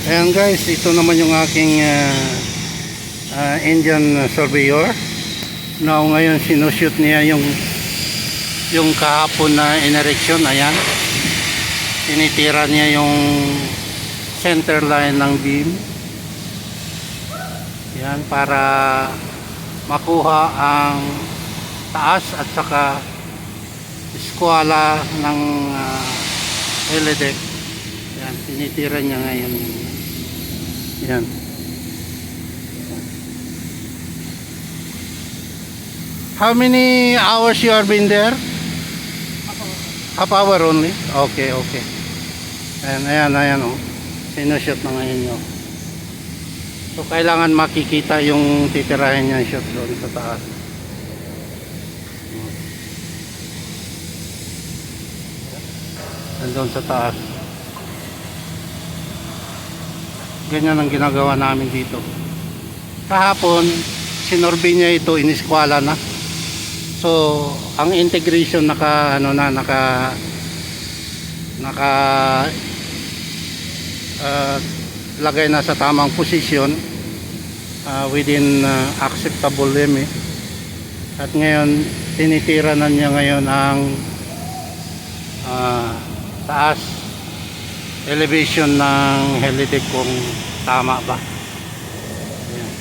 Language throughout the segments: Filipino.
Ayan guys, ito naman yung aking Indian surveyor. Now ngayon sinushoot niya yung kahapon na inereksyon. Ayan, tinitira niya yung center line ng beam. Ayan, para makuha ang taas at saka eskwala ng helideck. Ayan, tinitira niya ngayon. Ayan. How many hours you have been there? Half hour only? Okay, okay. Ayan, oh. Sinushoot na ngayon nyo. So, kailangan makikita yung titirahin niya shot doon sa taas. Doon sa taas. Ganyan ang ginagawa namin dito. Kahapon, sinorbe niya ito, iniskwala na. So, ang integration lagay na sa tamang posisyon within acceptable limit. At ngayon, tinitira na niya ngayon ang taas elevation ng helideck kung tama ba. Ayan.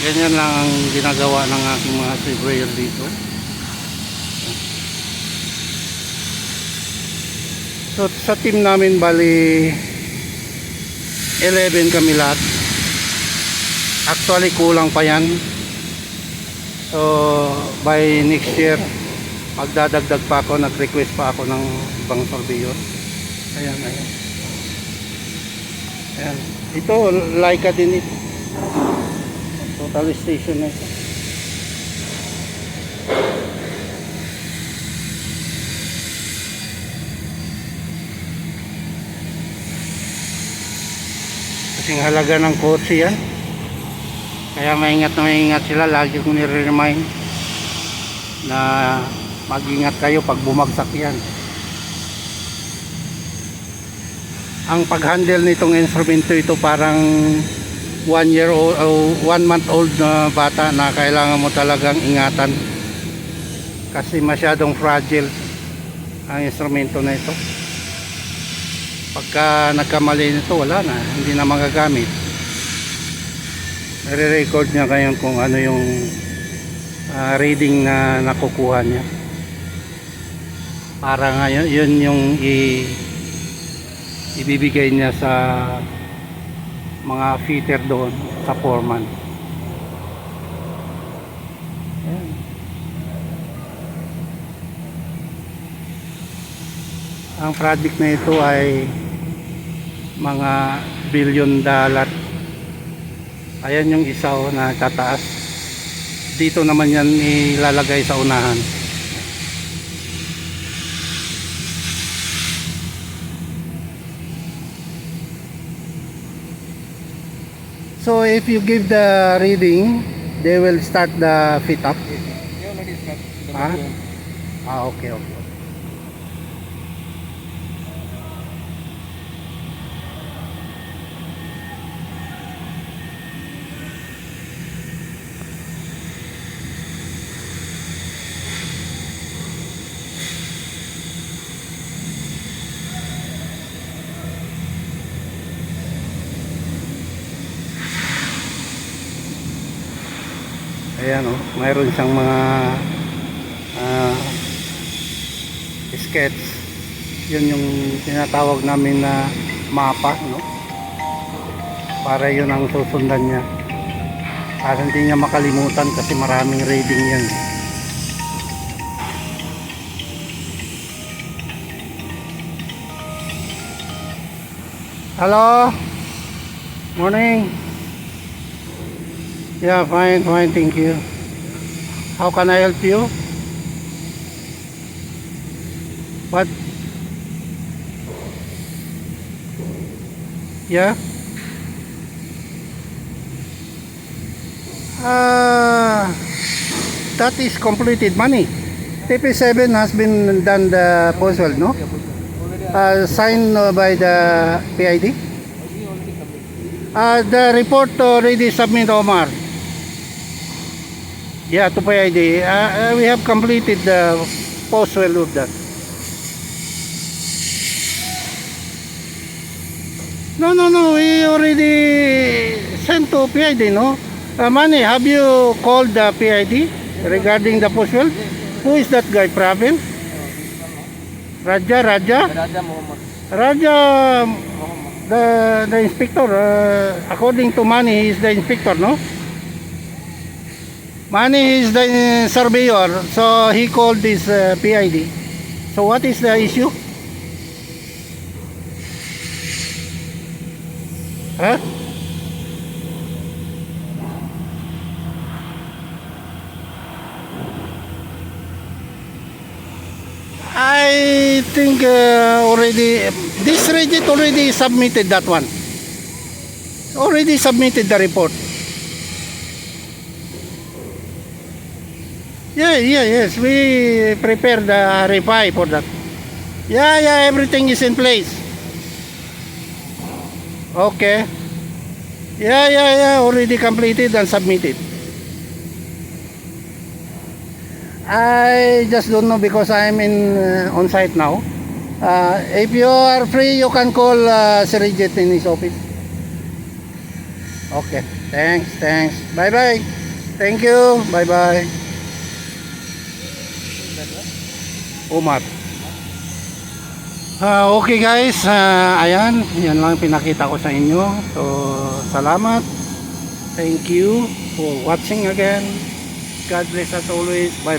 Ganyan lang ang ginagawa ng aking mga surveyor dito. So sa team namin bali 11 kami lahat. Actually kulang pa yan. So by next year magdadagdag pa ako, nag-request pa ako ng ibang surveyor. Ayan. Ayan. Ito, Leica din ito. Total station na ito. Kasing halaga ng kotse yan. Kaya maingat sila. Lagi kong nire-remind na mag-ingat kayo pag bumagsak yan. Ang pag-handle nitong instrumento ito parang 1 year old o 1 month old na bata na kailangan mo talagang ingatan kasi masyadong fragile ang instrumento na ito. Pagka nagkamali nito, wala na, hindi na magagamit. I-record niya ngayon kung ano yung reading na nakukuha niya para ngayon yun yung ibibigay niya sa mga fitter doon sa foreman. Ayan. Ang project na ito ay mga $1 billion. Ayan yung isa na tataas. Dito naman yan ilalagay sa unahan. So if you give the reading, they will start the fit up. They already start. Okay. Ayan, mayroon siyang mga sketch. Yun yung tinatawag namin na mapa, no? Para yun ang susundan niya para hindi niya makalimutan kasi maraming reading yan. Hello, morning. Yeah, fine, thank you. How can I help you? What? Yeah? That is completed money. TP7 has been done the proposal, no? Signed by the PID? The report already submitted, Omar. Yeah, to PID. We have completed the post well of that. No. We already sent to PID, no? Manny, have you called the PID regarding the post well? Who is that guy, Pravin? Raja? Raja Muhammad. Raja, Muhammad. the inspector, according to Manny, he is the inspector, no? Manny is the surveyor, so he called this PID. So what is the issue? Huh? I think already this Regit already submitted that one. Already submitted the report. Yes. We prepared the reply for that. Yeah, everything is in place. Okay. Yeah, already completed and submitted. I just don't know because I'm in on site now. If you are free, you can call Sir Regit in his office. Okay. Thanks. Bye. Thank you. Bye. Omar. Okay guys, ayan, yan lang pinakita ko sa inyo. So, salamat. Thank you for watching again. God bless as always. Bye.